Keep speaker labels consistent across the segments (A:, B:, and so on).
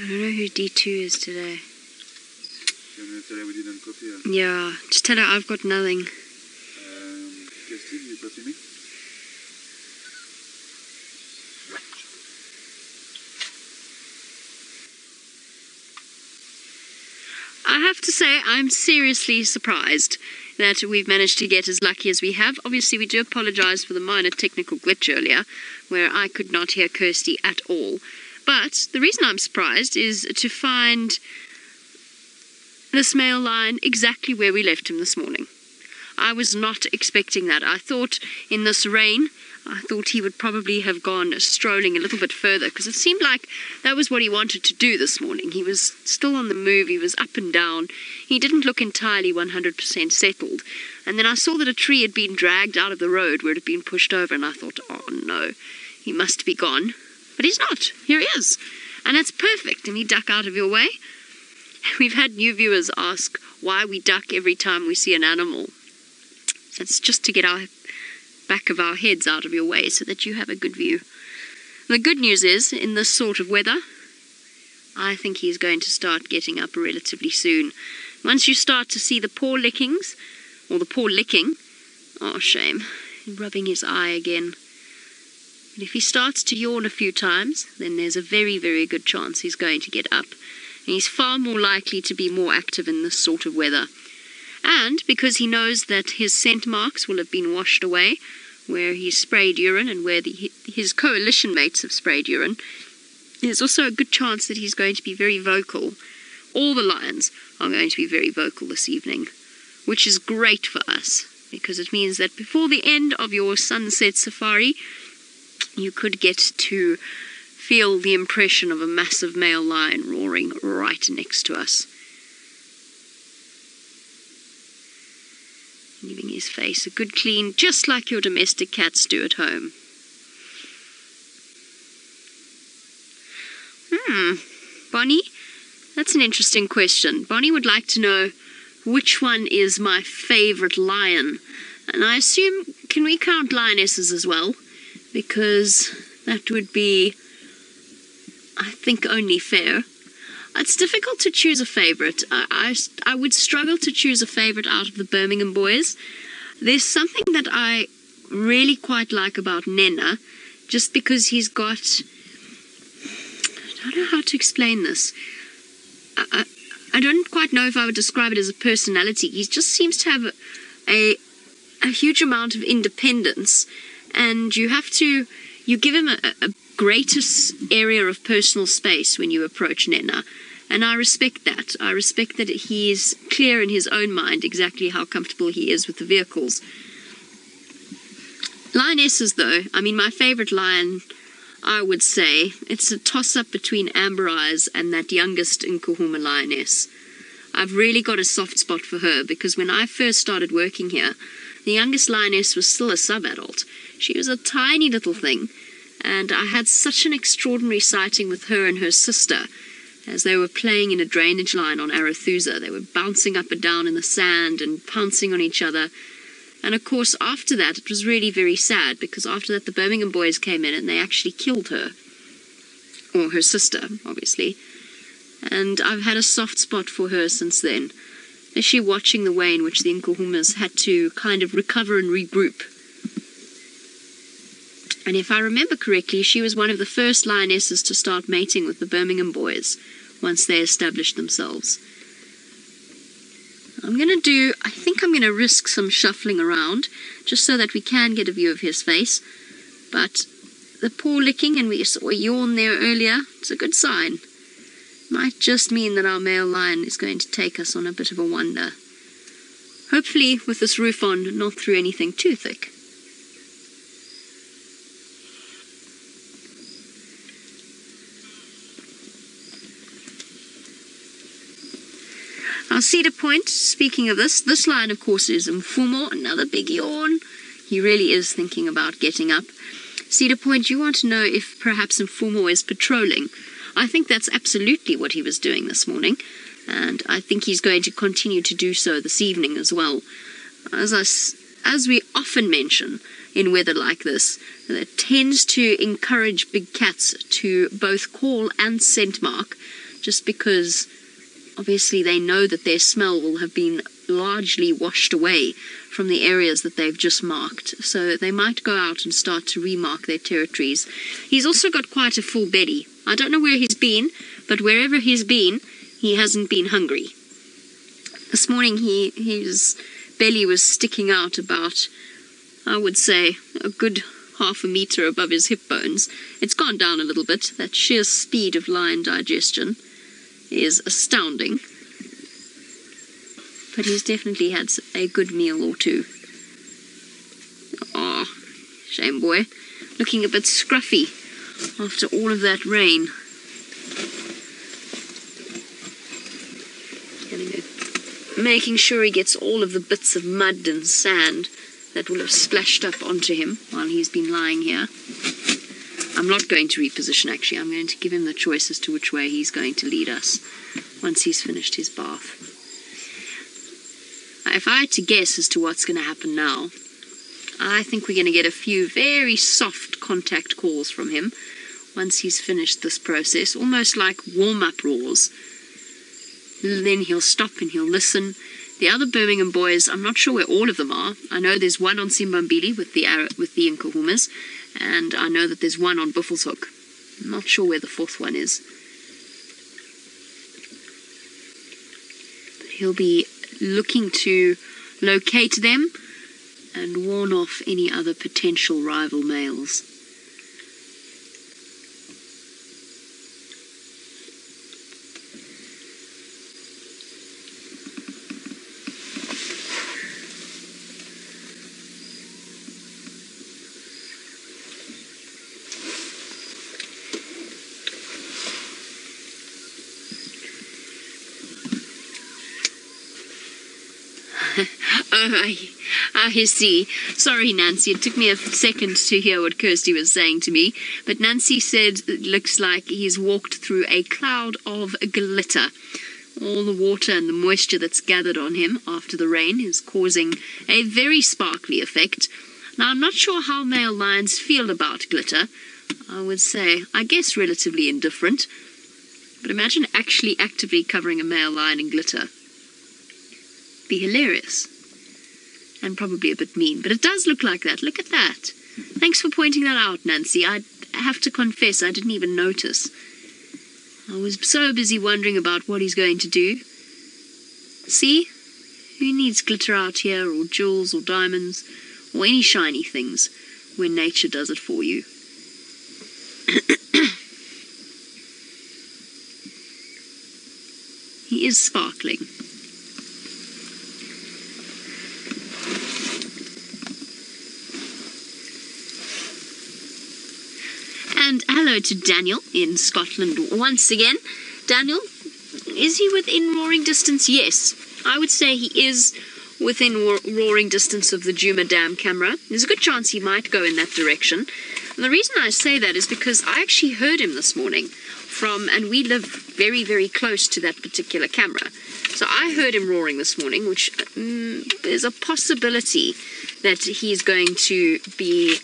A: don't know who D2 is today.
B: Can you tell her we didn't copy her?
A: Yeah, just tell her I've got nothing.
B: Kirsty, you copy me?
A: I have to say, I'm seriously surprised that we've managed to get as lucky as we have. Obviously, we do apologise for the minor technical glitch earlier, where I could not hear Kirsty at all. But the reason I'm surprised is to find this male lion exactly where we left him this morning. I was not expecting that. I thought in this rain, I thought he would probably have gone strolling a little bit further, because it seemed like that was what he wanted to do this morning. He was still on the move, he was up and down. He didn't look entirely 100% settled. And then I saw that a tree had been dragged out of the road where it had been pushed over, and I thought, oh no, he must be gone. But he's not. Here he is. And that's perfect. And he duck out of your way. We've had new viewers ask why we duck every time we see an animal. It's just to get our back of our heads out of your way so that you have a good view. The good news is, in this sort of weather, I think he's going to start getting up relatively soon. Once you start to see the paw lickings, or the paw licking, oh shame, rubbing his eye again. But if he starts to yawn a few times, then there's a very, very good chance he's going to get up. And he's far more likely to be more active in this sort of weather. And because he knows that his scent marks will have been washed away, where he sprayed urine and where his coalition mates have sprayed urine, there's also a good chance that he's going to be very vocal. All the lions are going to be very vocal this evening, which is great for us, because it means that before the end of your sunset safari, you could get to feel the impression of a massive male lion roaring right next to us. Giving his face a good clean, just like your domestic cats do at home. Bonnie, that's an interesting question. Bonnie would like to know which one is my favourite lion. And I assume, can we count lionesses as well? Because that would be, I think, only fair. It's difficult to choose a favourite. I would struggle to choose a favourite out of the Birmingham boys. There's something that I really quite like about Nena, just because he's got... I don't know how to explain this. I don't quite know if I would describe it as a personality. He just seems to have a huge amount of independence, and you give him a greater area of personal space when you approach Nena. And I respect that. I respect that he is clear in his own mind exactly how comfortable he is with the vehicles. Lionesses, though, I mean, my favourite lion, I would say, it's a toss-up between Amber Eyes and that youngest Nkuhuma lioness. I've really got a soft spot for her, because when I first started working here, the youngest lioness was still a sub-adult. She was a tiny little thing, and I had such an extraordinary sighting with her and her sister as they were playing in a drainage line on Arathusa. They were bouncing up and down in the sand and pouncing on each other. And of course, after that, it was really very sad, because after that the Birmingham boys came in and they actually killed her. Or her sister, obviously. And I've had a soft spot for her since then, especially watching the way in which the Nkuhumas had to kind of recover and regroup. And if I remember correctly, she was one of the first lionesses to start mating with the Birmingham boys once they established themselves. I think I'm going to risk some shuffling around, just so that we can get a view of his face. But the paw licking, and we saw a yawn there earlier, it's a good sign. Might just mean that our male lion is going to take us on a bit of a wander. Hopefully with this roof on, not through anything too thick. Our cedar point, speaking of this lion, of course, is Mfumo, another big yawn. He really is thinking about getting up. Cedar Point, you want to know if perhaps Mfumo is patrolling. I think that's absolutely what he was doing this morning, and I think he's going to continue to do so this evening as well. As we often mention in weather like this, that tends to encourage big cats to both call and scent mark just because obviously they know that their smell will have been largely washed away from the areas that they've just marked. So they might go out and start to remark their territories. He's also got quite a full belly. I don't know where he's been, but wherever he's been, he hasn't been hungry. This morning his belly was sticking out about, I would say, a good half a metre above his hip bones. It's gone down a little bit. That sheer speed of lion digestion is astounding. But he's definitely had a good meal or two. Oh, shame boy. Looking a bit scruffy after all of that rain. Making sure he gets all of the bits of mud and sand that will have splashed up onto him while he's been lying here. I'm not going to reposition, actually. I'm going to give him the choice as to which way he's going to lead us once he's finished his bath. If I had to guess as to what's going to happen now, I think we're going to get a few very soft contact calls from him once he's finished this process, almost like warm-up roars. Then he'll stop and he'll listen. The other Birmingham boys, I'm not sure where all of them are. I know there's one on Simbambili with the Nkuhumas, and I know that there's one on Buffelshoek. I'm not sure where the fourth one is. But he'll be looking to locate them and warn off any other potential rival males. Oh, I see. Sorry, Nancy. It took me a second to hear what Kirsty was saying to me. But Nancy said it looks like he's walked through a cloud of glitter. All the water and the moisture that's gathered on him after the rain is causing a very sparkly effect. Now, I'm not sure how male lions feel about glitter. I would say, I guess, relatively indifferent. But imagine actually actively covering a male lion in glitter. Be hilarious. And probably a bit mean, but it does look like that. Look at that. Thanks for pointing that out, Nancy. I have to confess I didn't even notice. I was so busy wondering about what he's going to do. See? Who needs glitter out here, or jewels, or diamonds, or any shiny things, when nature does it for you? He is sparkling. And hello to Daniel in Scotland once again. Daniel, is he within roaring distance? Yes, I would say he is within roaring distance of the Djuma Dam camera. There's a good chance he might go in that direction. And the reason I say that is because I actually heard him this morning and we live very, very close to that particular camera. So I heard him roaring this morning, which there's a possibility that he's going to be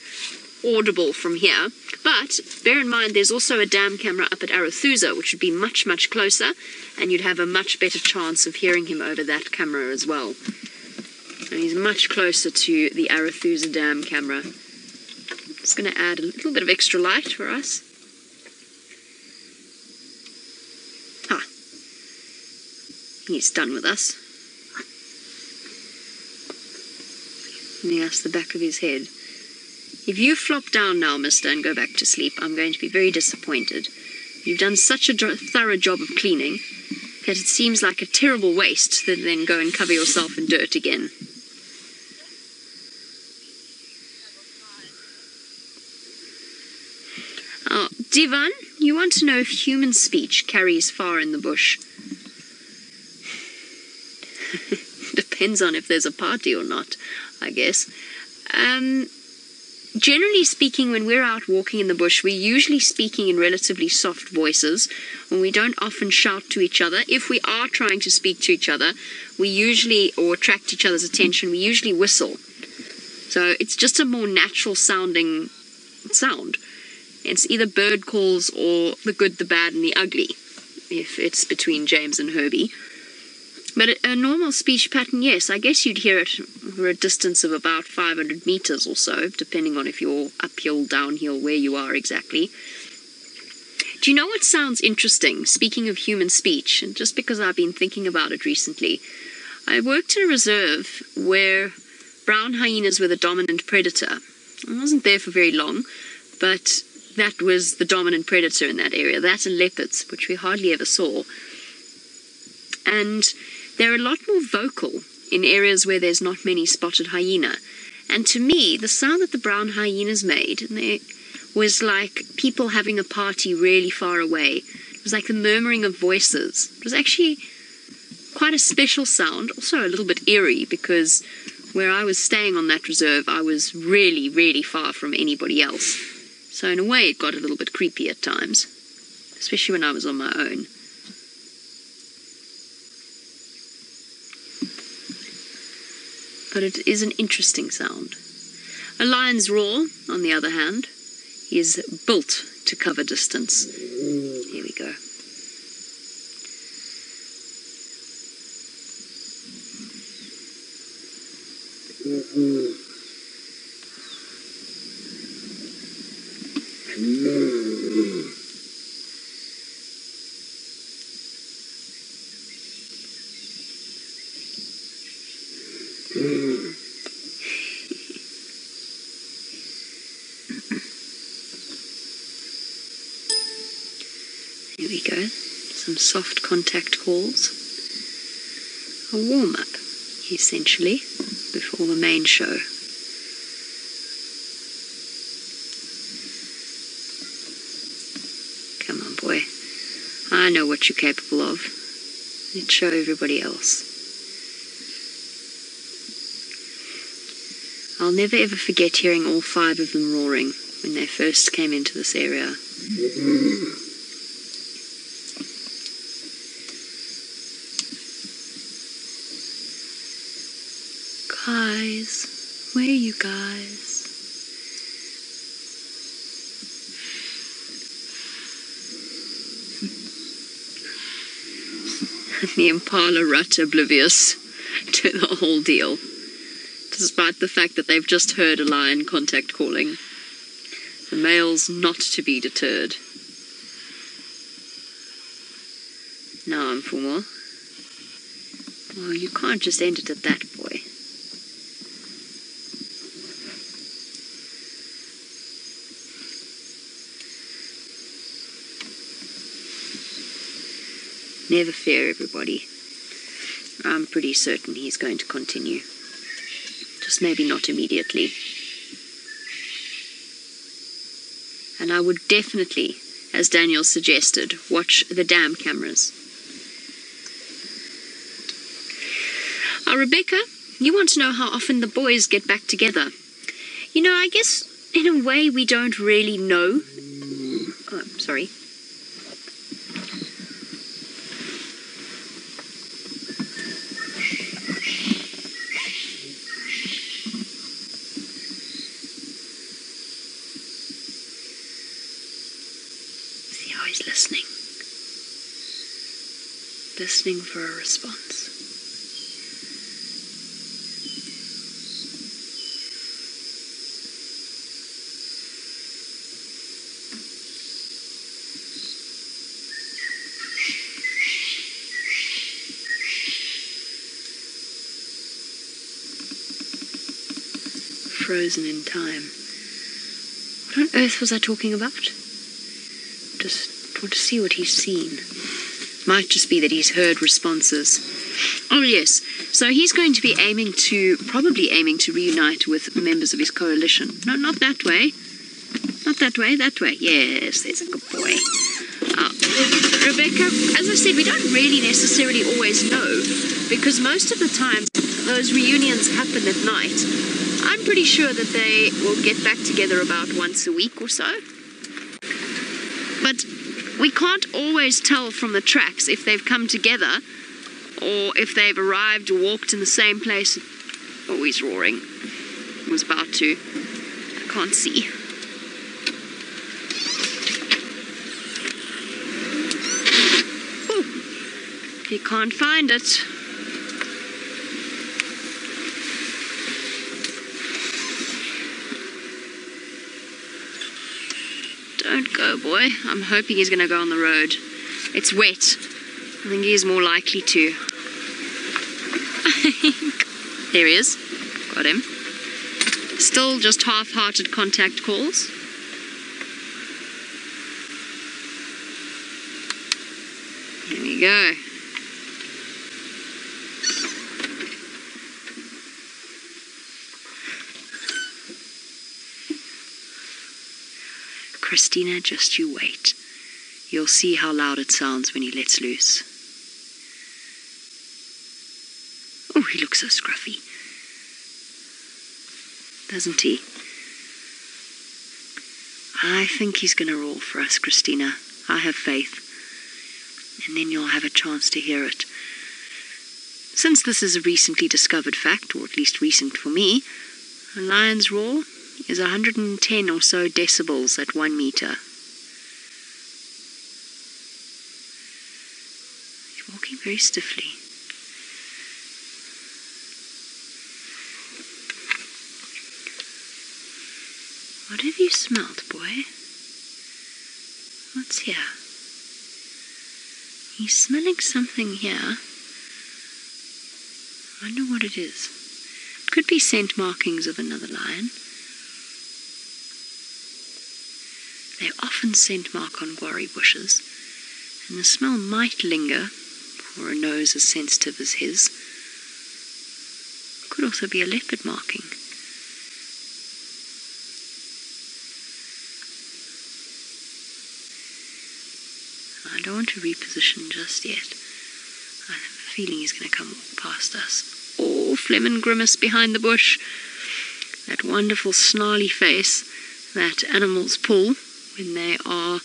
A: audible from here. But bear in mind there's also a dam camera up at Arathusa, which would be much, much closer, and you'd have a much better chance of hearing him over that camera as well. And he's much closer to the Arathusa dam camera. Just going to add a little bit of extra light for us. He's done with us. Giving us the back of his head. If you flop down now, mister, and go back to sleep, I'm going to be very disappointed. You've done such a thorough job of cleaning that it seems like a terrible waste to then go and cover yourself in dirt again. Oh, Divan, you want to know if human speech carries far in the bush? Depends on if there's a party or not, I guess. Generally speaking, when we're out walking in the bush, we're usually speaking in relatively soft voices, and we don't often shout to each other. If we are trying to speak to each other, or attract each other's attention, we usually whistle. So it's just a more natural sounding sound. It's either bird calls or the good, the bad, and the ugly. if it's between James and Herbie. But a normal speech pattern, yes, I guess you'd hear it over a distance of about 500 meters or so, depending on if you're uphill, downhill, where you are exactly. Do you know what sounds interesting, speaking of human speech, and just because I've been thinking about it recently? I worked in a reserve where brown hyenas were the dominant predator. I wasn't there for very long, but that was the dominant predator in that area. That and leopards, which we hardly ever saw. And they're a lot more vocal in areas where there's not many spotted hyena. And to me, the sound that the brown hyenas made was like people having a party really far away. It was like the murmuring of voices. It was actually quite a special sound, also a little bit eerie, because where I was staying on that reserve, I was really, really far from anybody else. So in a way, it got a little bit creepy at times, especially when I was on my own. But it is an interesting sound. A lion's roar, on the other hand, is built to cover distance. Here we go. Here we go. Some soft contact calls. A warm-up, essentially, before the main show. Come on, boy. I know what you're capable of. Let's show everybody else. I'll never ever forget hearing all 5 of them roaring when they first came into this area. Guys, where are you guys? The impala rut oblivious to the whole deal, despite the fact that they've just heard a lion contact calling. The male's not to be deterred. Now, Mfumo. Oh, you can't just end it at that, boy. Never fear, everybody. I'm pretty certain he's going to continue. Just maybe not immediately. And I would definitely, as Daniel suggested, watch the dam cameras. Rebecca, you want to know how often the boys get back together. You know, I guess in a way we don't really know. Oh, sorry. See how he's listening. Listening for a response. Frozen in time. What on earth was I talking about? Just want to see what he's seen. Might just be that he's heard responses. Oh yes, so he's going to be probably aiming to reunite with members of his coalition. No, not that way. Not that way, that way. Yes, there's a good boy. Rebecca, as I said, we don't really necessarily always know, because most of the time those reunions happen at night. I'm pretty sure that they will get back together about once a week or so. But we can't always tell from the tracks if they've come together or if they've arrived or walked in the same place. Oh, he's roaring. He was about to. I can't see. You can't find it. Don't go, boy. I'm hoping he's going to go on the road. It's wet. I think he's more likely to. There he is. Got him. Still just half-hearted contact calls. Here we go. Christina, just you wait. You'll see how loud it sounds when he lets loose. Oh, he looks so scruffy. Doesn't he? I think he's going to roar for us, Christina. I have faith. And then you'll have a chance to hear it. Since this is a recently discovered fact, or at least recent for me, a lion's roar is 110 or so decibels at 1 meter. He's walking very stiffly. What have you smelt, boy? What's here? He's smelling something here. I wonder what it is. It could be scent markings of another lion. They often scent mark on guarri bushes, and the smell might linger for a nose as sensitive as his. Could also be a leopard marking. I don't want to reposition just yet. I have a feeling he's going to come walk past us. Oh, phlegm and grimace behind the bush. That wonderful snarly face that animals pull when they are...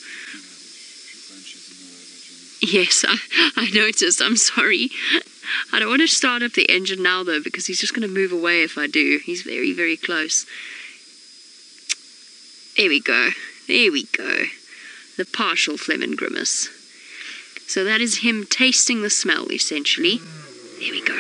A: Yes, I noticed. I'm sorry. I don't want to start up the engine now, though, because he's just going to move away if I do. He's very, very close. There we go. There we go. The partial phlegm and grimace. So that is him tasting the smell, essentially. There we go.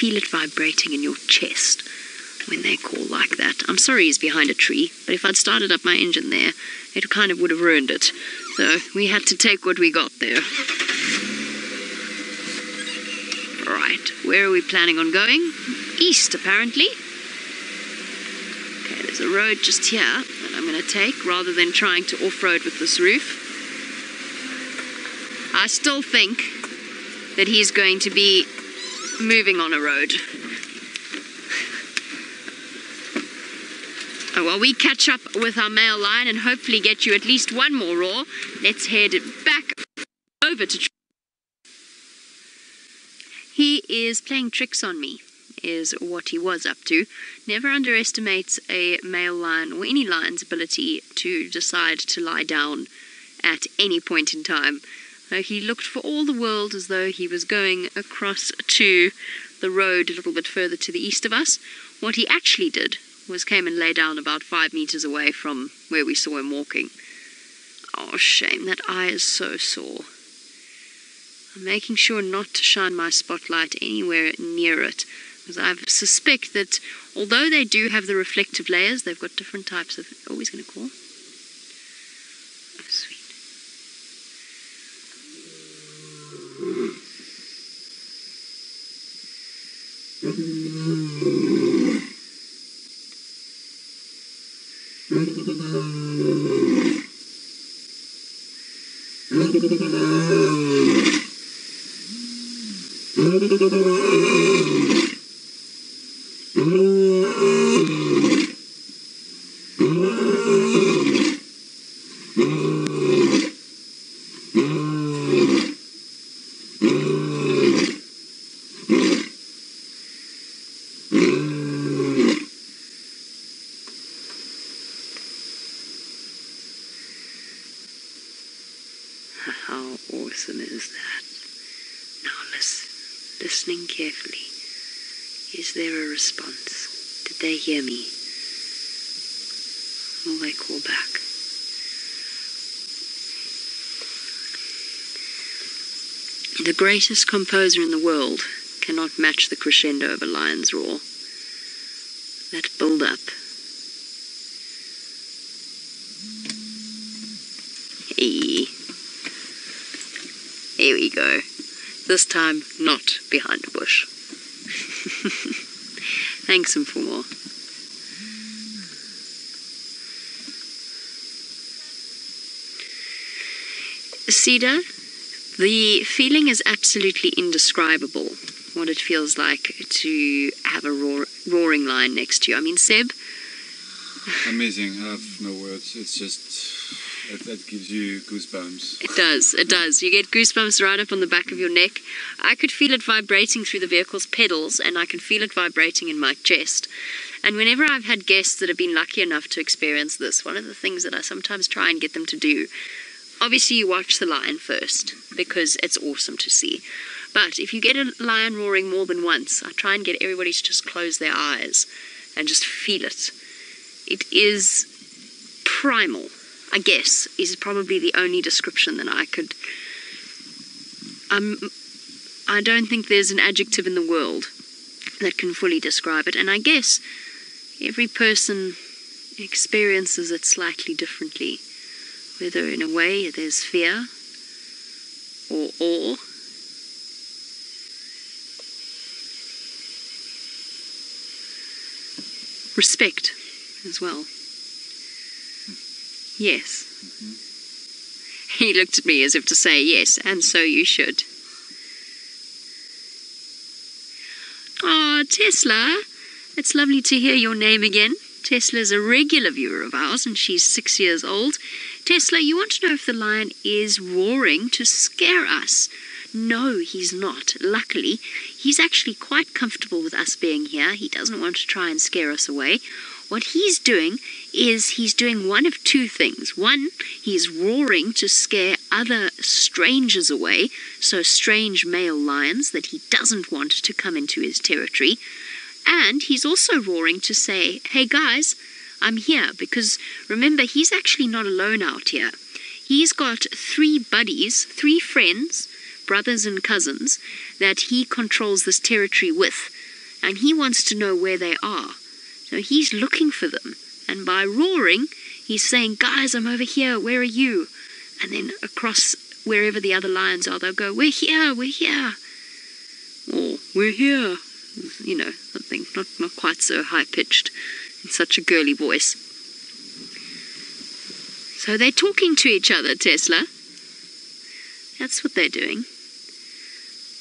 A: Feel it vibrating in your chest when they call like that. I'm sorry he's behind a tree, but if I'd started up my engine there, it kind of would have ruined it. So we had to take what we got there. Right, where are we planning on going? East, apparently. Okay, there's a road just here that I'm going to take rather than trying to off-road with this roof. I still think that he's going to be moving on a road. Oh, well, we catch up with our male lion and hopefully get you at least one more roar. Let's head back over to... He is playing tricks on me, is what he was up to. Never underestimates a male lion or any lion's ability to decide to lie down at any point in time. He looked for all the world as though he was going across to the road a little bit further to the east of us. What he actually did was came and lay down about 5 meters away from where we saw him walking. Oh, shame. That eye is so sore. I'm making sure not to shine my spotlight anywhere near it, because I suspect that although they do have the reflective layers, they've got different types of... Oh, he's going to call. Oh, sweet. How awesome is that? Now listen, listening carefully. Is there a response? Did they hear me? Will they call back? The greatest composer in the world cannot match the crescendo of a lion's roar. That build-up. Hey. Here we go. This time, not behind a bush. Thanks, Mfumo. Cheetah, the feeling is absolutely indescribable, what it feels like to have a roaring lion next to you. I mean, Seb?
B: Amazing. I have no words. It's just... That gives you goosebumps.
A: It does. You get goosebumps right up on the back of your neck. I could feel it vibrating through the vehicle's pedals, and I can feel it vibrating in my chest. And whenever I've had guests that have been lucky enough to experience this, one of the things that I sometimes try and get them to do, obviously you watch the lion first, because it's awesome to see. But if you get a lion roaring more than once, I try and get everybody to just close their eyes and just feel it. It is primal, I guess, is probably the only description that I could... I don't think there's an adjective in the world that can fully describe it. And I guess every person experiences it slightly differently. Whether in a way there's fear or awe. Respect as well. Yes. Mm-hmm. He looked at me as if to say yes, and so you should. Oh, Tesla, it's lovely to hear your name again. Tesla's a regular viewer of ours, and she's 6 years old. Tesla, you want to know if the lion is roaring to scare us? No, he's not. Luckily, he's actually quite comfortable with us being here. He doesn't want to try and scare us away. What he's doing is he's doing one of two things. One, he's roaring to scare other strangers away, so strange male lions that he doesn't want to come into his territory. And he's also roaring to say, hey guys, I'm here, because remember, he's actually not alone out here. He's got 3 buddies, 3 friends, brothers and cousins, that he controls this territory with, and he wants to know where they are. So he's looking for them, and by roaring, he's saying, guys, I'm over here, where are you? And then across wherever the other lions are, they'll go, we're here, or we're here. You know, something not quite so high-pitched in such a girly voice. So they're talking to each other, Tesla. That's what they're doing.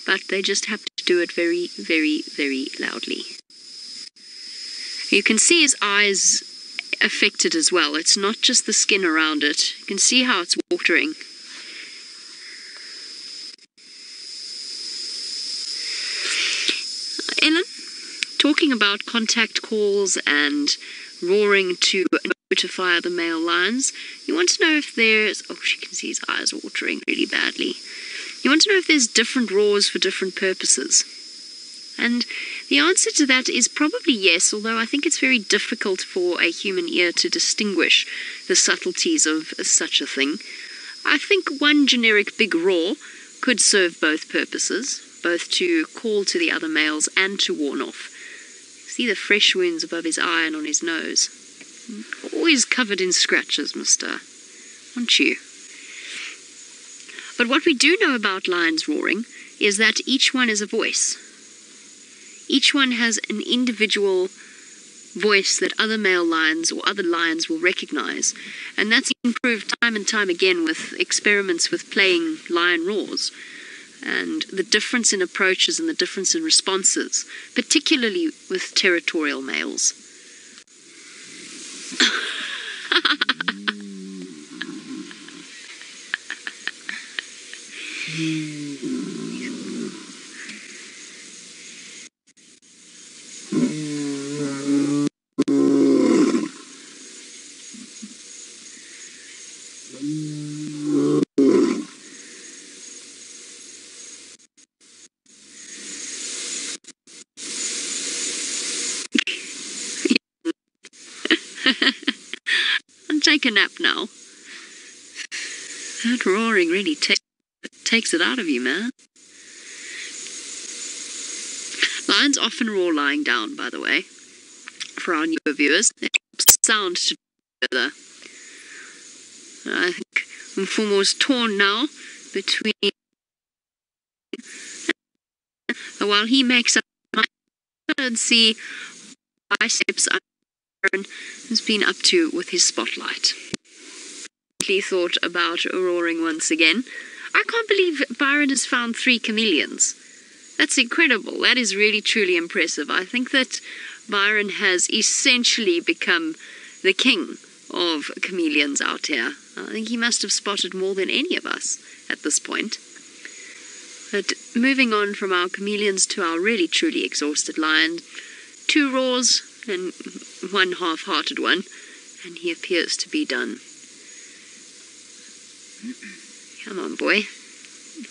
A: But they just have to do it very, very, very loudly. You can see his eyes affected as well. It's not just the skin around it. You can see how it's watering. Ellen, talking about contact calls and roaring to notify the male lions, you want to know if there's... Oh, she can see his eyes watering really badly. You want to know if there's different roars for different purposes. And the answer to that is probably yes, although I think it's very difficult for a human ear to distinguish the subtleties of such a thing. I think one generic big roar could serve both purposes, both to call to the other males and to warn off. See the fresh wounds above his eye and on his nose. Always covered in scratches, mister. Aren't you? But what we do know about lions roaring is that each one is a voice. Each one has an individual voice that other male lions or other lions will recognize. And that's improved time and time again with experiments with playing lion roars. And the difference in approaches and the difference in responses, particularly with territorial males. I'll take a nap now. That roaring really takes it out of you, man. Lions often roar lying down, by the way, for our newer viewers. It helps sound to together. I think Mfumo's torn now between... While he makes up... Let's see biceps Byron has been up to with his spotlight. He thought about roaring once again. I can't believe Byron has found 3 chameleons. That's incredible. That is really, truly impressive. I think that Byron has essentially become the king of chameleons out here. I think he must have spotted more than any of us at this point. But moving on from our chameleons to our really, truly exhausted lion, 2 roars and 1 half-hearted one, and he appears to be done. Come on, boy.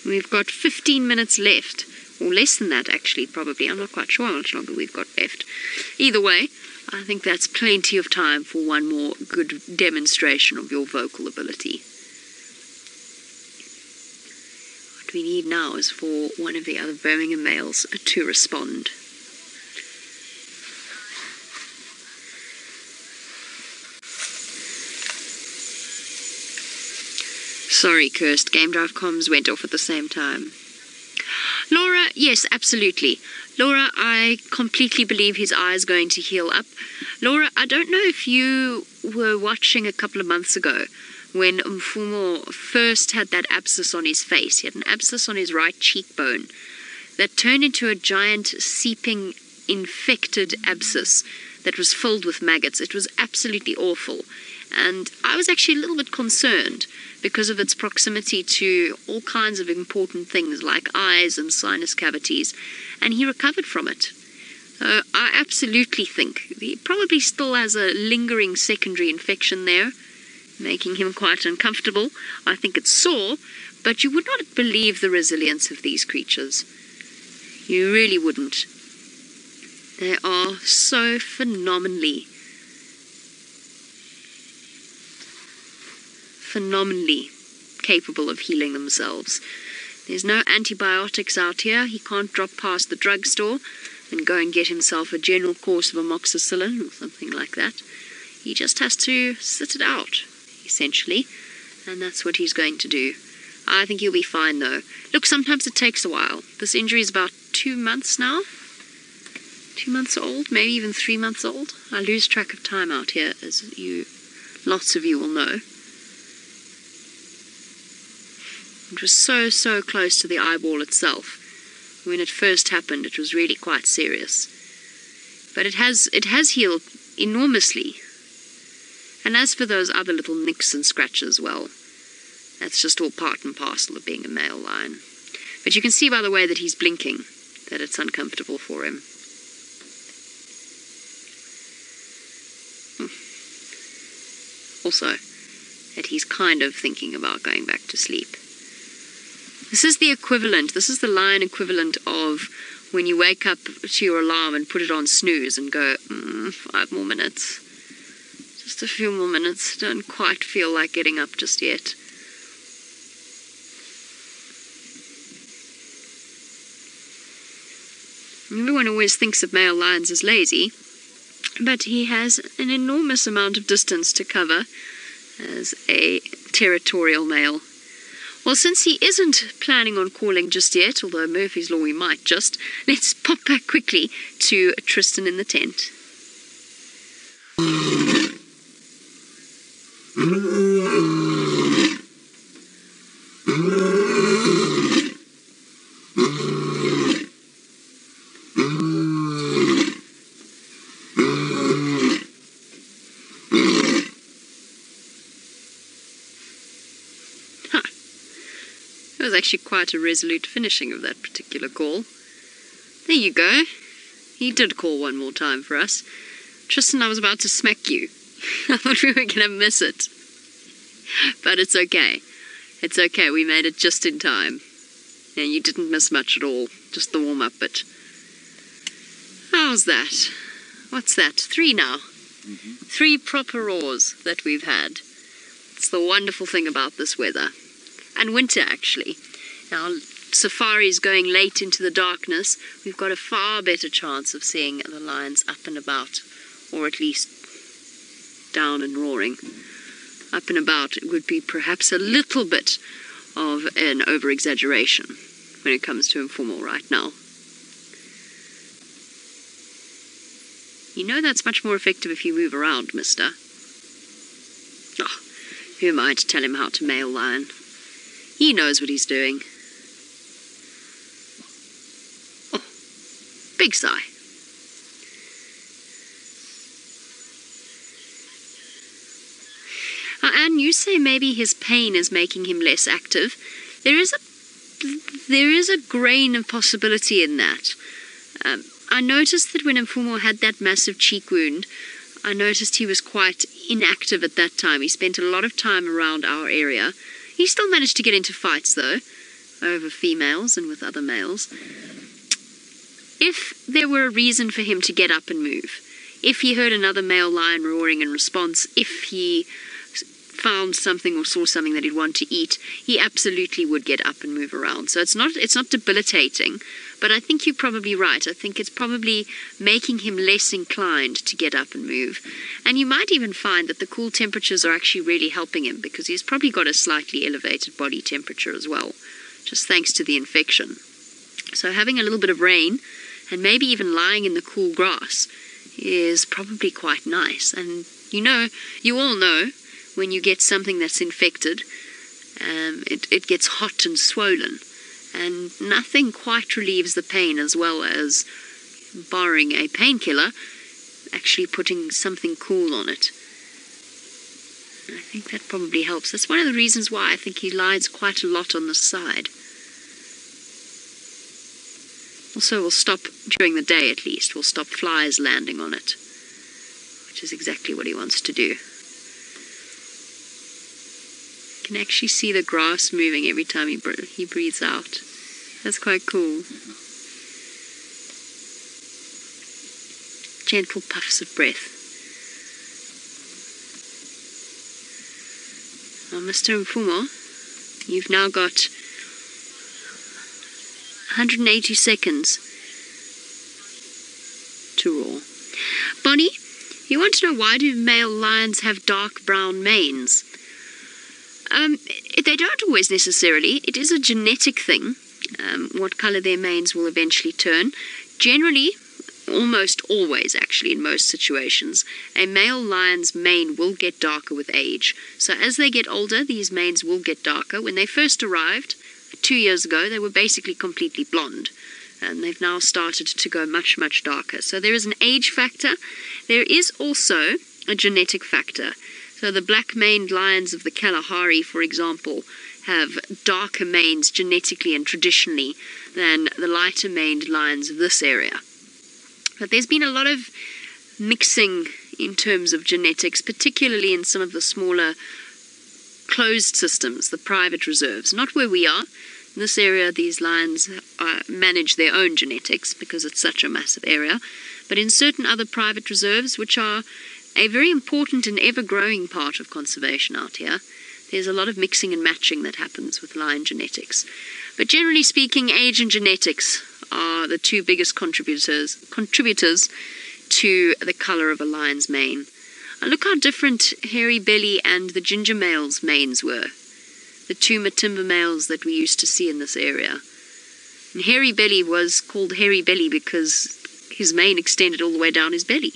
A: We've got 15 minutes left. Or less than that, actually, probably. I'm not quite sure how much longer we've got left. Either way, I think that's plenty of time for one more good demonstration of your vocal ability. What we need now is for one of the other Birmingham males to respond. Sorry, Cursed. Game Drive comms went off at the same time. Laura, yes, absolutely. Laura, I completely believe his eye is going to heal up. Laura, I don't know if you were watching a couple of months ago when Mfumo first had that abscess on his face. He had an abscess on his right cheekbone that turned into a giant seeping infected abscess that was filled with maggots. It was absolutely awful. And I was actually a little bit concerned because of its proximity to all kinds of important things like eyes and sinus cavities, and he recovered from it. I absolutely think he probably still has a lingering secondary infection there, making him quite uncomfortable. I think it's sore, but you would not believe the resilience of these creatures. You really wouldn't. They are so phenomenally capable of healing themselves. There's no antibiotics out here. He can't drop past the drugstore and go and get himself a general course of amoxicillin or something like that. He just has to sit it out, essentially, and that's what he's going to do. I think he'll be fine, though. Look, sometimes it takes a while. This injury is about 2 months now. 2 months old, maybe even 3 months old. I lose track of time out here, as lots of you will know. It was so close to the eyeball itself. When it first happened, it was really quite serious. But it has healed enormously. And as for those other little nicks and scratches, well, that's just all part and parcel of being a male lion. But you can see by the way that he's blinking that it's uncomfortable for him. Also, that he's kind of thinking about going back to sleep. This is the equivalent, this is the lion equivalent of when you wake up to your alarm and put it on snooze and go, 5 more minutes. Just a few more minutes. Don't quite feel like getting up just yet. Everyone always thinks of male lions as lazy, but he has an enormous amount of distance to cover as a territorial male. Well, since he isn't planning on calling just yet, although Murphy's Law we might just, let's pop back quickly to Tristan in the tent. It was actually quite a resolute finishing of that particular call. There you go. He did call one more time for us. Tristan, I was about to smack you. I thought we were going to miss it. But it's okay. It's okay. We made it just in time. And you didn't miss much at all. Just the warm-up bit. How's that? What's that? 3 now. 3 proper roars that we've had. It's the wonderful thing about this weather. And winter, actually. Now, safari's going late into the darkness. We've got a far better chance of seeing the lions up and about, or at least down and roaring. Up and about, it would be perhaps a little bit of an over-exaggeration when it comes to Mfumo right now. You know that's much more effective if you move around, mister. Oh, who am I to tell him how to male lion? He knows what he's doing. Oh, big sigh. And you say maybe his pain is making him less active. There is a grain of possibility in that. I noticed that when Mfumo had that massive cheek wound, I noticed he was quite inactive at that time. He spent a lot of time around our area. He still managed to get into fights, though, over females and with other males. If there were a reason for him to get up and move, if he heard another male lion roaring in response, if he found something or saw something that he'd want to eat, he absolutely would get up and move around. So it's not debilitating, but I think you're probably right. I think it's probably making him less inclined to get up and move. And you might even find that the cool temperatures are actually really helping him, because he's probably got a slightly elevated body temperature as well, just thanks to the infection. So having a little bit of rain and maybe even lying in the cool grass is probably quite nice. And you all know, when you get something that's infected, it gets hot and swollen, and nothing quite relieves the pain as well as, barring a painkiller, actually putting something cool on it. I think that probably helps. That's one of the reasons why I think he lies quite a lot on the side. Also, we'll stop during the day at least. We'll stop flies landing on it, which is exactly what he wants to do. You can actually see the grass moving every time he breathes out. That's quite cool. Gentle puffs of breath. Now, Mr. Mfumo, you've now got 180 seconds to roar. Bonnie, you want to know, why do male lions have dark brown manes? They don't always necessarily. It is a genetic thing, what colour their manes will eventually turn. Generally, almost always actually in most situations, a male lion's mane will get darker with age. So as they get older, these manes will get darker. When they first arrived 2 years ago, they were basically completely blonde. And they've now started to go much, much darker. So there is an age factor. There is also a genetic factor. So the black-maned lions of the Kalahari, for example, have darker manes genetically and traditionally than the lighter-maned lions of this area. But there's been a lot of mixing in terms of genetics, particularly in some of the smaller closed systems, the private reserves. Not where we are. In this area, these lions manage their own genetics because it's such a massive area. But in certain other private reserves, which are a very important and ever-growing part of conservation out here, there's a lot of mixing and matching that happens with lion genetics. But generally speaking, age and genetics are the two biggest contributors to the colour of a lion's mane. And look how different Hairy Belly and the ginger male's manes were. The two Matimba males that we used to see in this area. And Hairy Belly was called Hairy Belly because his mane extended all the way down his belly.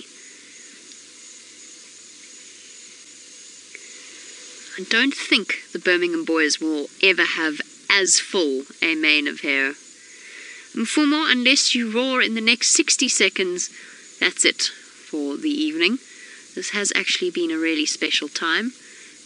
A: I don't think the Birmingham boys will ever have as full a mane of hair. Mfumo, unless you roar in the next 60 seconds, that's it for the evening. This has actually been a really special time,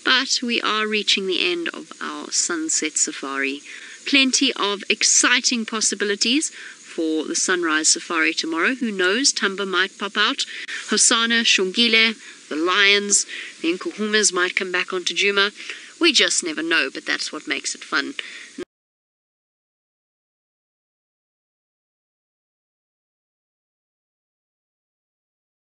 A: but we are reaching the end of our sunset safari. Plenty of exciting possibilities for the sunrise safari tomorrow. Who knows, Tamba might pop out, Hosana, Shongile, the lions, the Nkuhumas might come back onto Djuma. We just never know, but that's what makes it fun.